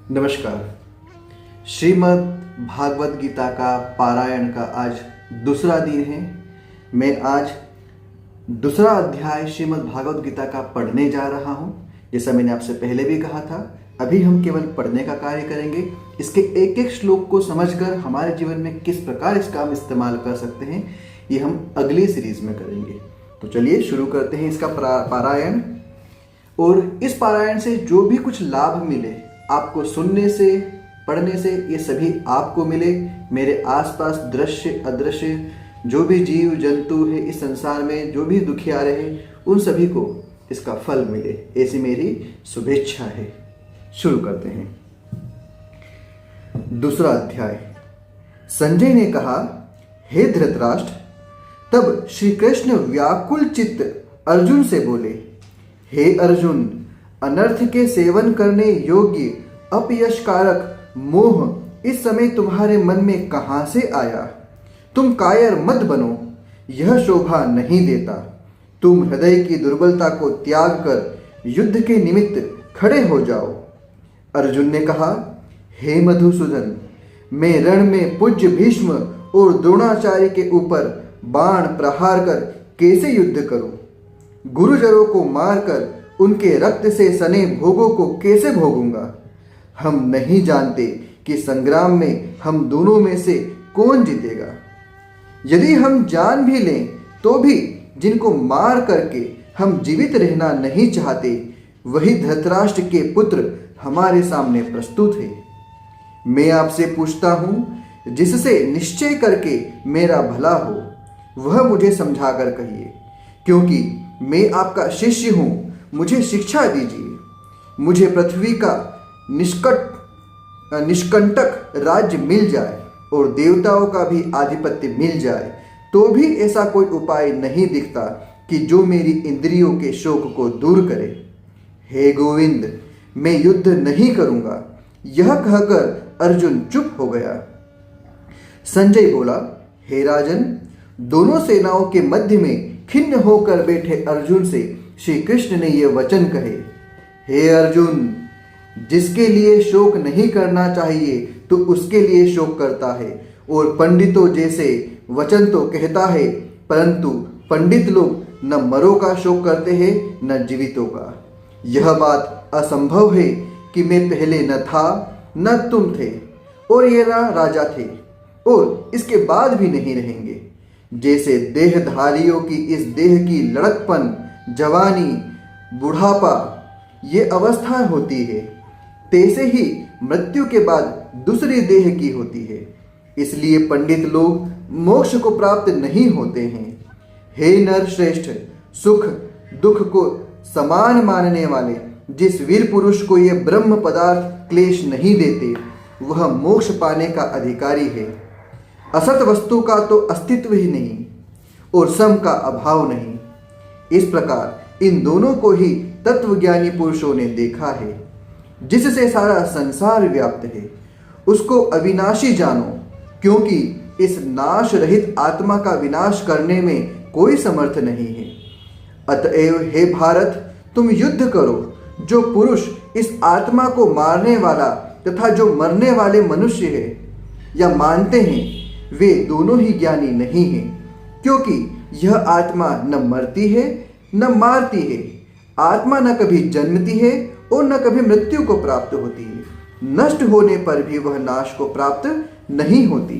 नमस्कार। श्रीमद् भागवत गीता का पारायण का आज दूसरा दिन है। मैं आज दूसरा अध्याय श्रीमद् भागवत गीता का पढ़ने जा रहा हूँ। जैसा मैंने आपसे पहले भी कहा था, अभी हम केवल पढ़ने का कार्य करेंगे। इसके एक एक श्लोक को समझकर हमारे जीवन में किस प्रकार इसका हम इस्तेमाल कर सकते हैं, ये हम अगली सीरीज में करेंगे। तो चलिए शुरू करते हैं इसका पारायण। और इस पारायण से जो भी कुछ लाभ मिले, आपको सुनने से, पढ़ने से, ये सभी आपको मिले। मेरे आसपास दृश्य अदृश्य जो भी जीव जंतु है इस संसार में, जो भी दुखियारे हैं, उन सभी को इसका फल मिले, ऐसी मेरी शुभेच्छा है। शुरू करते हैं। दूसरा अध्याय। संजय ने कहा, हे धृतराष्ट्र। तब श्री कृष्ण व्याकुल चित्त अर्जुन से बोले, हे अर्जुन, अनर्थ के सेवन करने योग्य अपयशकारक मोह इस समय तुम्हारे मन में कहां से आया? तुम कायर मत बनो, यह शोभा नहीं देता। तुम हृदय की दुर्बलता को त्याग कर युद्ध के निमित्त खड़े हो जाओ। अर्जुन ने कहा, हे मधुसूदन, मैं रण में पूज्य भीष्म और द्रोणाचार्य के ऊपर बाण प्रहार कर कैसे युद्ध करूं? गुरुजनों को मारकर उनके रक्त से सने भोगों को कैसे भोगूंगा? हम नहीं जानते कि संग्राम में हम दोनों में से कौन जीतेगा। यदि हम जान भी लें तो भी जिनको मार करके हम जीवित रहना नहीं चाहते, वही धृतराष्ट्र के पुत्र हमारे सामने प्रस्तुत है। मैं आपसे पूछता हूं, जिससे निश्चय करके मेरा भला हो, वह मुझे समझाकर कहिए, क्योंकि मैं आपका शिष्य हूं। मुझे शिक्षा दीजिए। मुझे पृथ्वी का निष्कंटक राज्य मिल जाए और देवताओं का भी आधिपत्य मिल जाए, तो भी ऐसा कोई उपाय नहीं दिखता कि जो मेरी इंद्रियों के शोक को दूर करे। हे गोविंद, मैं युद्ध नहीं करूंगा। यह कहकर अर्जुन चुप हो गया। संजय बोला, हे राजन, दोनों सेनाओं के मध्य में खिन्न होकर बैठे अर्जुन से श्री कृष्ण ने ये वचन कहे, हे अर्जुन, जिसके लिए शोक नहीं करना चाहिए तो उसके लिए शोक करता है, और पंडितों जैसे वचन तो कहता है, परंतु पंडित लोग न मरों का शोक करते हैं न जीवितों का। यह बात असंभव है कि मैं पहले न था न तुम थे, और ये राजा थे, और इसके बाद भी नहीं रहेंगे। जैसे देहधारियों की इस देह की लड़कपन, जवानी, बुढ़ापा ये अवस्था होती है, तैसे ही मृत्यु के बाद दूसरी देह की होती है। इसलिए पंडित लोग मोक्ष को प्राप्त नहीं होते हैं। हे नर श्रेष्ठ, सुख दुख को समान मानने वाले जिस वीर पुरुष को ये ब्रह्म पदार्थ क्लेश नहीं देते, वह मोक्ष पाने का अधिकारी है। असत वस्तु का तो अस्तित्व ही नहीं और सम का अभाव नहीं। इस प्रकार इन दोनों को ही तत्वज्ञानी पुरुषों ने देखा है। जिससे सारा संसार व्याप्त है, उसको अविनाशी जानो, क्योंकि इस नाश रहित आत्मा का विनाश करने में कोई समर्थ नहीं है। अतएव हे भारत, तुम युद्ध करो। जो पुरुष इस आत्मा को मारने वाला तथा जो मरने वाले मनुष्य है या मानते हैं, वे दोनों ही ज्ञानी नहीं हैं, क्योंकि यह आत्मा न मरती है न मारती है। आत्मा न कभी जन्मती है और न कभी मृत्यु को प्राप्त होती है। नष्ट होने पर भी वह नाश को प्राप्त नहीं होती।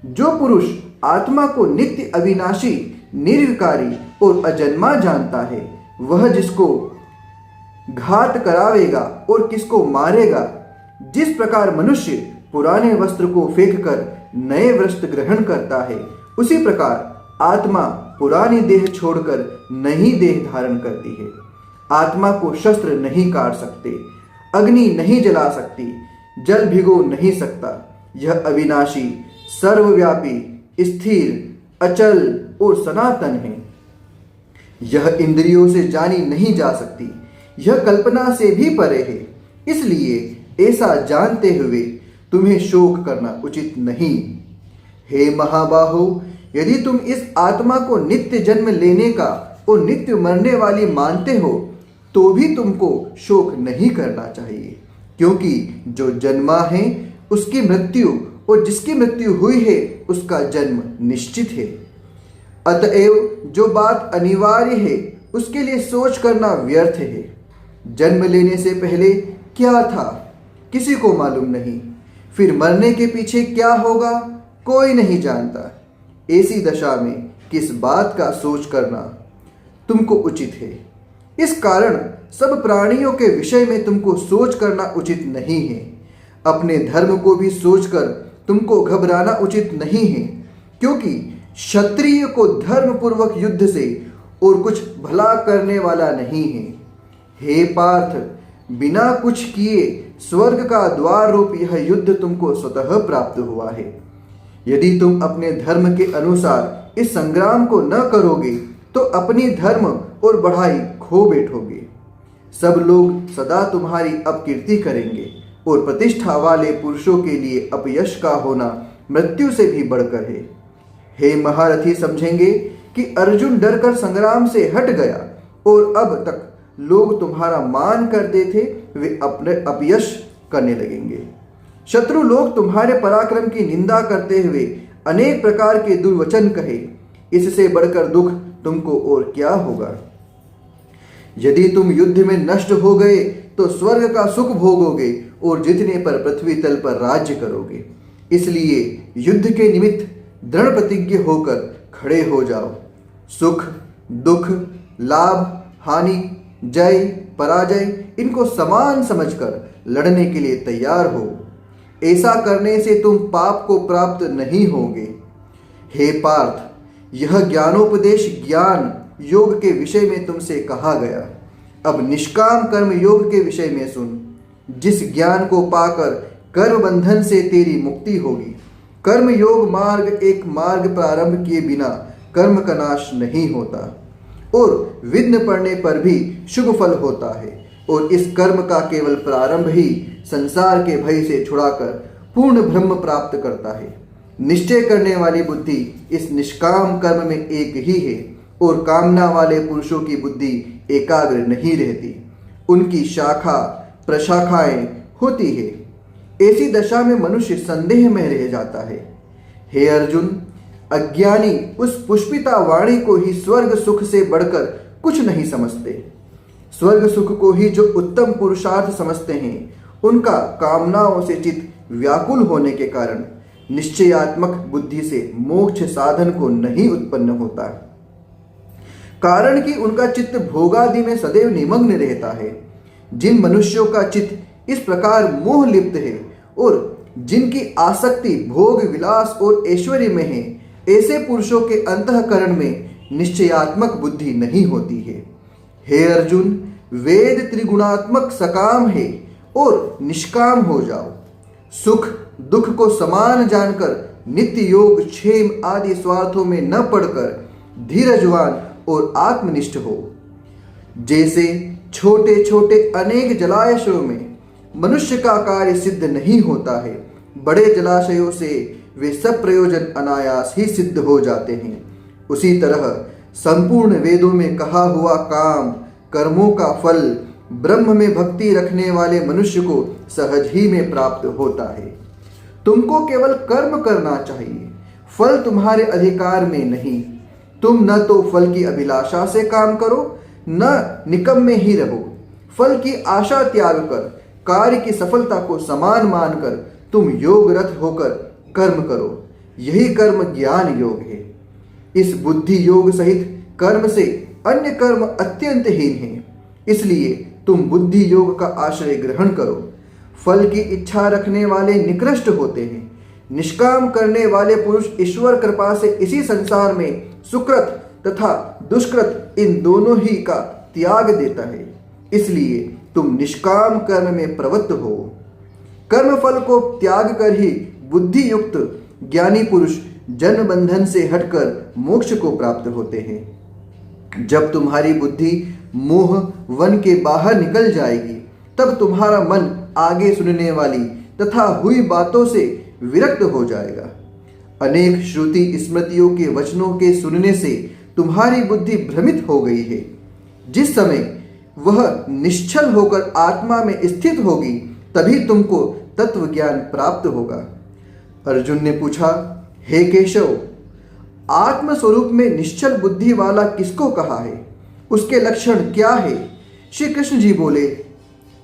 जो पुरुष आत्मा को नित्य अविनाशी, निर्विकारी और अजन्मा जानता है, वह जिसको घात करावेगा और किसको मारेगा। जिस प्रकार मनुष्य पुराने वस्त्र को फेंककर नए वस्त्र ग्रहण करता है, उसी प्रकार आत्मा पुरानी देह छोड़कर नई देह धारण करती है। आत्मा को शस्त्र नहीं काट सकते, अग्नि नहीं जला सकती, जल भिगो नहीं सकता। यह अविनाशी, सर्वव्यापी, स्थिर, अचल और सनातन है। यह इंद्रियों से जानी नहीं जा सकती, यह कल्पना से भी परे है। इसलिए ऐसा जानते हुए तुम्हें शोक करना उचित नहीं। हे महाबाहो, यदि तुम इस आत्मा को नित्य जन्म लेने का और नित्य मरने वाली मानते हो, तो भी तुमको शोक नहीं करना चाहिए। क्योंकि जो जन्मा है उसकी मृत्यु, और जिसकी मृत्यु हुई है उसका जन्म निश्चित है। अतएव जो बात अनिवार्य है उसके लिए सोच करना व्यर्थ है। जन्म लेने से पहले क्या था किसी को मालूम नहीं, फिर मरने के पीछे क्या होगा कोई नहीं जानता। ऐसी दशा में किस बात का सोच करना तुमको उचित है। इस कारण सब प्राणियों के विषय में तुमको सोच करना उचित नहीं है। अपने धर्म को भी सोचकर तुमको घबराना उचित नहीं है, क्योंकि क्षत्रिय को धर्म पूर्वक युद्ध से और कुछ भला करने वाला नहीं है। हे पार्थ, बिना कुछ किए स्वर्ग का द्वार रूप यह युद्ध तुमको स्वतः प्राप्त हुआ है। यदि तुम अपने धर्म के अनुसार इस संग्राम को न करोगे तो अपनी धर्म और बढ़ाई खो बैठोगे। सब लोग सदा तुम्हारी अपकीर्ति करेंगे, और प्रतिष्ठा वाले पुरुषों के लिए अपयश का होना मृत्यु से भी बढ़कर है। हे महारथी, समझेंगे कि अर्जुन डरकर संग्राम से हट गया, और अब तक लोग तुम्हारा मान करते थे वे अपने अपयश करने लगेंगे। शत्रु लोग तुम्हारे पराक्रम की निंदा करते हुए अनेक प्रकार के दुर्वचन कहे, इससे बढ़कर दुख तुमको और क्या होगा। यदि तुम युद्ध में नष्ट हो गए तो स्वर्ग का सुख भोगोगे और जीतने पर पृथ्वी तल पर राज्य करोगे। इसलिए युद्ध के निमित्त दृढ़ प्रतिज्ञ होकर खड़े हो जाओ। सुख दुख, लाभ हानि, जय पराजय, इनको समान समझकर लड़ने के लिए तैयार हो। ऐसा करने से तुम पाप को प्राप्त नहीं होगे। हे पार्थ, यह ज्ञानोपदेश ज्ञान योग के विषय में तुमसे कहा गया। अब निष्काम कर्म योग के विषय में सुन। जिस ज्ञान को पाकर कर्म बंधन से तेरी मुक्ति होगी। कर्म योग मार्ग एक मार्ग प्रारंभ किए बिना कर्म का नाश नहीं होता, और विघ्न पड़ने पर भी शुभ फल होता है, और इस कर्म का केवल प्रारंभ ही संसार के भय से छुड़ाकर पूर्ण ब्रह्म प्राप्त करता है। निश्चय करने वाली बुद्धि इस निष्काम कर्म में एक ही है, और कामना वाले पुरुषों की बुद्धि एकाग्र नहीं रहती, उनकी शाखा प्रशाखाएं होती है। ऐसी दशा में मनुष्य संदेह में रह जाता है। हे अर्जुन, अज्ञानी उस पुष्पिता वाणी को ही स्वर्ग सुख से बढ़कर कुछ नहीं समझते। स्वर्ग सुख को ही जो उत्तम पुरुषार्थ समझते हैं, उनका कामनाओं से चित्त व्याकुल होने के कारण निश्चयात्मक बुद्धि से मोक्ष साधन को नहीं उत्पन्न होता, कारण कि उनका चित्त भोगादि में सदैव निमग्न रहता है। जिन मनुष्यों का चित्त इस प्रकार मोह लिप्त है और जिनकी आसक्ति भोग विलास और ऐश्वर्य में है, ऐसे पुरुषों के अंतःकरण में निश्चयात्मक बुद्धि नहीं होती है। हे अर्जुन, वेद त्रिगुणात्मक सकाम है और निष्काम हो जाओ। सुख दुख को समान जानकर नित्य योग क्षेम आदि स्वार्थों में न पड़कर धीरजवान और आत्मनिष्ठ हो। जैसे छोटे छोटे अनेक जलाशयों में मनुष्य का कार्य सिद्ध नहीं होता है, बड़े जलाशयों से वे सब प्रयोजन अनायास ही सिद्ध हो जाते हैं, उसी तरह संपूर्ण वेदों में कहा हुआ काम कर्मों का फल ब्रह्म में भक्ति रखने वाले मनुष्य को सहज ही में प्राप्त होता है। तुमको केवल कर्म करना चाहिए, फल तुम्हारे अधिकार में नहीं। तुम न तो फल की अभिलाषा से काम करो, न निकम्मे ही रहो। फल की आशा त्याग कर कार्य की सफलता को समान मानकर तुम योगरत होकर कर्म करो। यही कर्म ज्ञान योग है। इस बुद्धि योग सहित कर्म से अन्य कर्म अत्यंत हीन है, इसलिए तुम बुद्धि योग का आश्रय ग्रहण करो। फल की इच्छा रखने वाले निकृष्ट होते हैं। निष्काम करने वाले पुरुष ईश्वर कृपा से इसी संसार में सुकृत तथा दुष्कृत इन दोनों ही का त्याग देता है। इसलिए तुम निष्काम कर्म में प्रवृत्त हो। कर्म फल को त्याग कर ही बुद्धि युक्त ज्ञानी पुरुष जन्म बंधन से हटकर मोक्ष को प्राप्त होते हैं। जब तुम्हारी बुद्धि मोह वन के बाहर निकल जाएगी, तब तुम्हारा मन आगे सुनने वाली तथा हुई बातों से विरक्त हो जाएगा। अनेक श्रुति स्मृतियों के वचनों के सुनने से तुम्हारी बुद्धि भ्रमित हो गई है। जिस समय वह निश्चल होकर आत्मा में स्थित होगी, तभी तुमको तत्व ज्ञान प्राप्त होगा। अर्जुन ने पूछा, हे केशव, आत्मस्वरूप में निश्चल बुद्धि वाला किसको कहा है? उसके लक्षण क्या है? श्री कृष्ण जी बोले,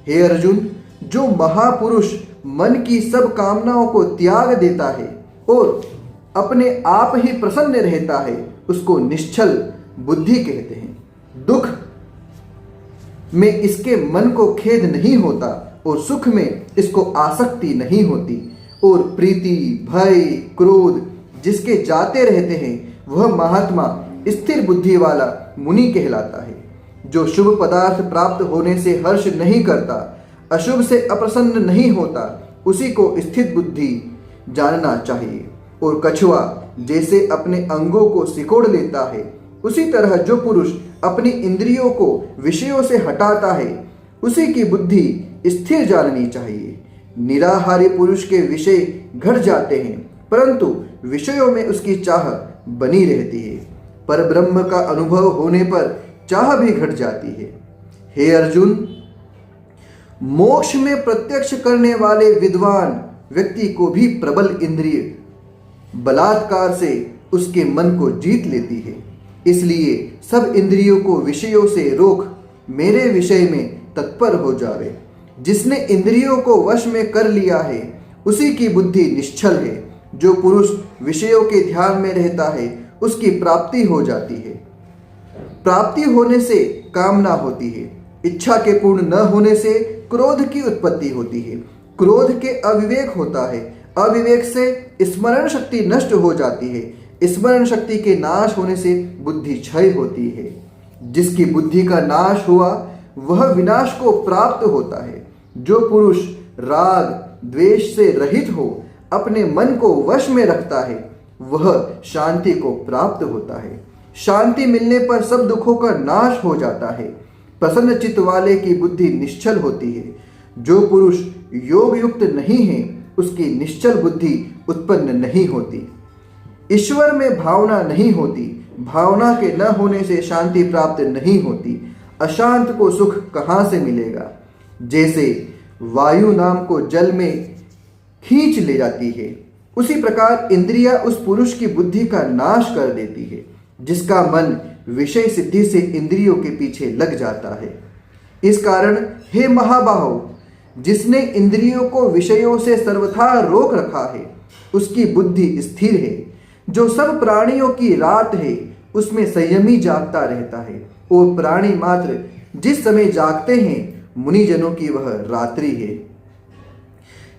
हे अर्जुन, जो महापुरुष मन की सब कामनाओं को त्याग देता है और अपने आप ही प्रसन्न रहता है, उसको निश्चल बुद्धि कहते हैं। दुख में इसके मन को खेद नहीं होता और सुख में इसको आसक्ति नहीं होती, और प्रीति, भय, क्रोध जिसके जाते रहते हैं वह महात्मा स्थिर बुद्धि वाला मुनि कहलाता है। जो शुभ पदार्थ प्राप्त होने से हर्ष नहीं करता, अशुभ से अप्रसन्न नहीं होता, उसी को स्थित बुद्धि जानना चाहिए। और कछुआ जैसे अपने अंगों को सिकोड़ लेता है, उसी तरह जो पुरुष अपनी इंद्रियों को विषयों से हटाता है, उसी की बुद्धि स्थिर जाननी चाहिए। निराहारी पुरुष के विषय घट जाते हैं, परंतु विषयों में उसकी चाह बनी रहती है। पर ब्रह्म का अनुभव होने पर चाह भी घट जाती है। हे अर्जुन, मोक्ष में प्रत्यक्ष करने वाले विद्वान व्यक्ति को भी प्रबल इंद्रिय बलात्कार से उसके मन को जीत लेती है। इसलिए सब इंद्रियों को विषयों से रोक मेरे विषय में तत्पर हो जावे। जिसने इंद्रियों को वश में कर लिया है, उसी की बुद्धि निश्चल है। जो पुरुष विषयों के ध्यान में रहता है, उसकी प्राप्ति हो जाती है। प्राप्ति होने से कामना होती है। इच्छा के पूर्ण न होने से क्रोध की उत्पत्ति होती है। क्रोध के अविवेक होता है। अविवेक से स्मरण शक्ति नष्ट हो जाती है। स्मरण शक्ति के नाश होने से बुद्धि क्षय होती है। जिसकी बुद्धि का नाश हुआ वह विनाश को प्राप्त होता है। जो पुरुष राग द्वेष से रहित हो अपने मन को वश में रखता है, वह शांति को प्राप्त होता है। शांति मिलने पर सब दुखों का नाश हो जाता है। प्रसन्न चित्त वाले की बुद्धि निश्चल होती है। जो पुरुष योग युक्त नहीं है, उसकी निश्चल बुद्धि उत्पन्न नहीं होती। ईश्वर में भावना नहीं होती। भावना के न होने से शांति प्राप्त नहीं होती। अशांत को सुख कहाँ से मिलेगा? जैसे वायु नाम को जल में खींच ले जाती है, उसी प्रकार इंद्रियां उस पुरुष की बुद्धि का नाश कर देती है जिसका मन विषय सिद्धि से इंद्रियों के पीछे लग जाता है। इस कारण हे महाबाहो, जिसने इंद्रियों को विषयों से सर्वथा रोक रखा है, उसकी बुद्धि स्थिर है। जो सब प्राणियों की रात है, उसमें संयमी जागता रहता है, और प्राणी मात्र जिस समय जागते हैं, मुनिजनों की वह रात्रि है।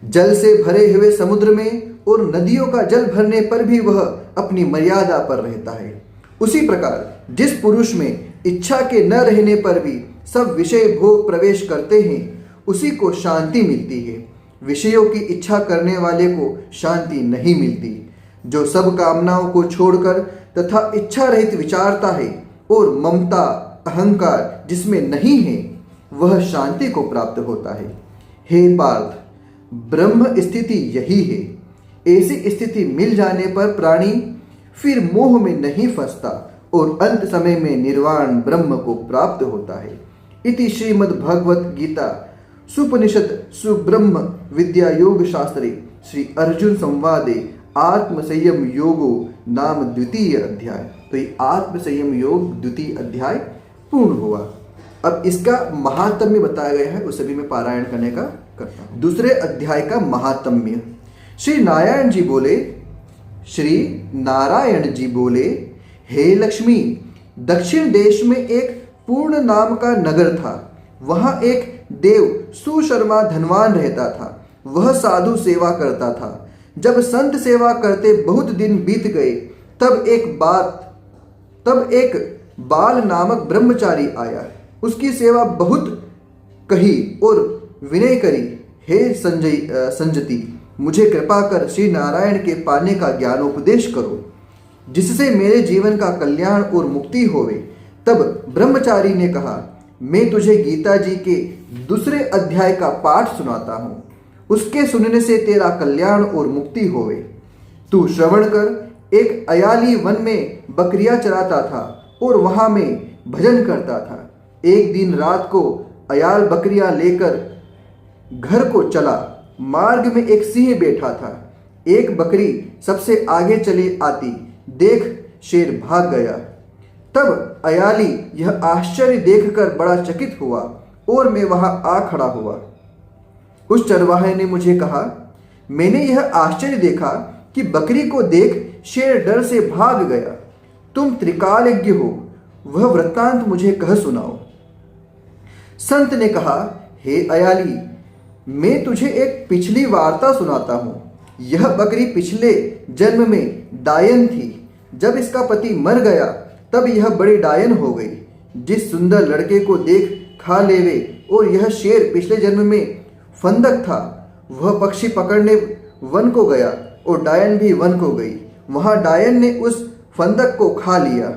जल से भरे हुए समुद्र में और नदियों का जल भरने पर भी वह अपनी मर्यादा पर रहता है। उसी प्रकार जिस पुरुष में इच्छा के न रहने पर भी सब विषय भोग प्रवेश करते हैं, उसी को शांति मिलती है। विषयों की इच्छा करने वाले को शांति नहीं मिलती। जो सब कामनाओं को छोड़कर तथा इच्छा रहित विचारता है और ममता अहंकार जिसमें नहीं है, वह शांति को प्राप्त होता है। हे पार्थ, ब्रह्म स्थिति यही है। ऐसी स्थिति मिल जाने पर प्राणी फिर मोह में नहीं फंसता और अंत समय में निर्वाण ब्रह्म को प्राप्त होता है। इति श्रीमद् भगवत गीता सुपनिषद सुब्रह्म विद्या योग शास्त्रे श्री अर्जुन संवादे आत्म संयम योगो नाम द्वितीय अध्याय। तो ये आत्म संयम योग द्वितीय अध्याय पूर्ण हुआ। अब इसका महात्म्य बताया गया है, उसे भी मैं पारायण करने का करता हूँ। दूसरे अध्याय का महात्म्य। श्री नारायण जी बोले, हे लक्ष्मी, दक्षिण देश में एक पूर्ण नाम का नगर था। वहाँ एक देव सुशर्मा धनवान रहता था। वह साधु सेवा करता था। जब संत सेवा करते बहुत दिन बीत गए, तब एक बाल नामक ब्रह्मचारी आया। उसकी सेवा बहुत कही और विनय करी। हे संजति, मुझे कृपा कर श्री नारायण के पाने का ज्ञानोपदेश करो, जिससे मेरे जीवन का कल्याण और मुक्ति होवे। तब ब्रह्मचारी ने कहा, मैं तुझे गीता जी के दूसरे अध्याय का पाठ सुनाता हूँ। उसके सुनने से तेरा कल्याण और मुक्ति होवे। तू श्रवण कर। एक अयाली वन में बकरियां चराता था और वहां में भजन करता था। एक दिन रात को अयाल बकरियां लेकर घर को चला। मार्ग में एक सिंह बैठा था। एक बकरी सबसे आगे चली आती देख शेर भाग गया। तब अयाली यह आश्चर्य देखकर बड़ा चकित हुआ और मैं वहां आ खड़ा हुआ। उस चरवाहे ने मुझे कहा, मैंने यह आश्चर्य देखा कि बकरी को देख शेर डर से भाग गया। तुम त्रिकालज्ञ हो, वह वृत्तांत मुझे कह सुनाओ। संत ने कहा, हे अयाली, मैं तुझे एक पिछली वार्ता सुनाता हूं। यह बकरी पिछले जन्म में डायन थी। जब इसका पति मर गया तब यह बड़ी डायन हो गई। जिस सुंदर लड़के को देख खा लेवे। और यह शेर पिछले जन्म में फंदक था। वह पक्षी पकड़ने वन को गया और डायन भी वन को गई। वहां डायन ने उस फंदक को खा लिया।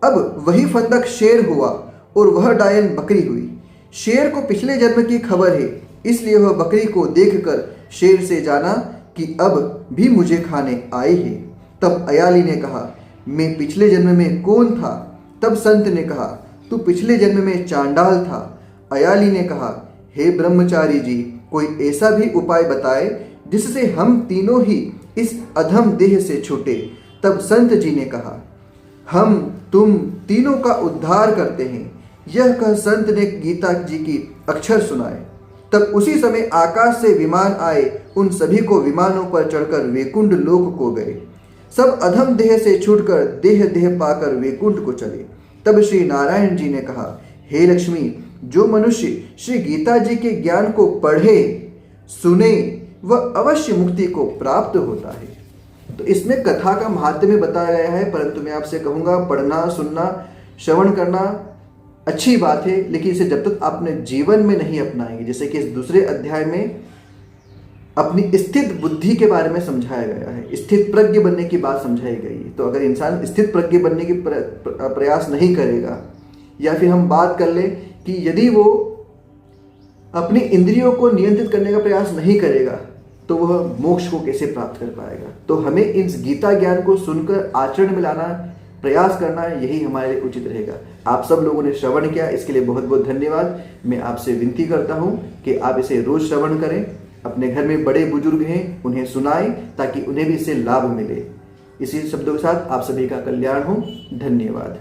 अब वही फंदक शेर हुआ और वह डायन बकरी हुई। शेर को पिछले जन्म की खबर है, इसलिए वह बकरी को देखकर शेर से जाना कि अब भी मुझे खाने आए हैं। तब अयाली ने कहा, मैं पिछले जन्म में कौन था? तब संत ने कहा, तू पिछले जन्म में चांडाल था। अयाली ने कहा, हे ब्रह्मचारी जी, कोई ऐसा भी उपाय बताए जिससे हम तीनों ही इस अधम देह से छूटे। तब संत जी ने कहा, हम तुम तीनों का उद्धार करते हैं। यह कह संत ने गीता जी की अक्षर सुनाए। तब उसी समय आकाश से विमान आए। उन सभी को विमानों पर चढ़कर वैकुंठ लोक को गए। सब अधम देह से छूटकर देह देह पाकर वैकुंठ को चले। तब श्री नारायण जी ने कहा, हे लक्ष्मी, जो मनुष्य श्री गीता जी के ज्ञान को पढ़े सुने वह अवश्य मुक्ति को प्राप्त होता है। तो इसमें कथा का महात्म्य बताया गया है, परंतु मैं आपसे कहूँगा पढ़ना, सुनना, श्रवण करना अच्छी बात है, लेकिन इसे जब तक आपने जीवन में नहीं अपनाएंगे, जैसे कि इस दूसरे अध्याय में अपनी स्थित बुद्धि के बारे में समझाया गया है, स्थित प्रज्ञ बनने की बात समझाई गई है। तो अगर इंसान स्थित प्रज्ञ बनने की प्रयास नहीं करेगा, या फिर हम बात कर लें कि यदि वो अपनी इंद्रियों को नियंत्रित करने का प्रयास नहीं करेगा, तो वह मोक्ष को कैसे प्राप्त कर पाएगा। तो हमें इस गीता ज्ञान को सुनकर आचरण में लाना, प्रयास करना, यही हमारे लिए उचित रहेगा। आप सब लोगों ने श्रवण किया, इसके लिए बहुत बहुत धन्यवाद। मैं आपसे विनती करता हूं कि आप इसे रोज श्रवण करें। अपने घर में बड़े बुजुर्ग हैं, उन्हें सुनाएं, ताकि उन्हें भी इससे लाभ मिले। इसी शब्दों के साथ आप सभी का कल्याण हो। धन्यवाद।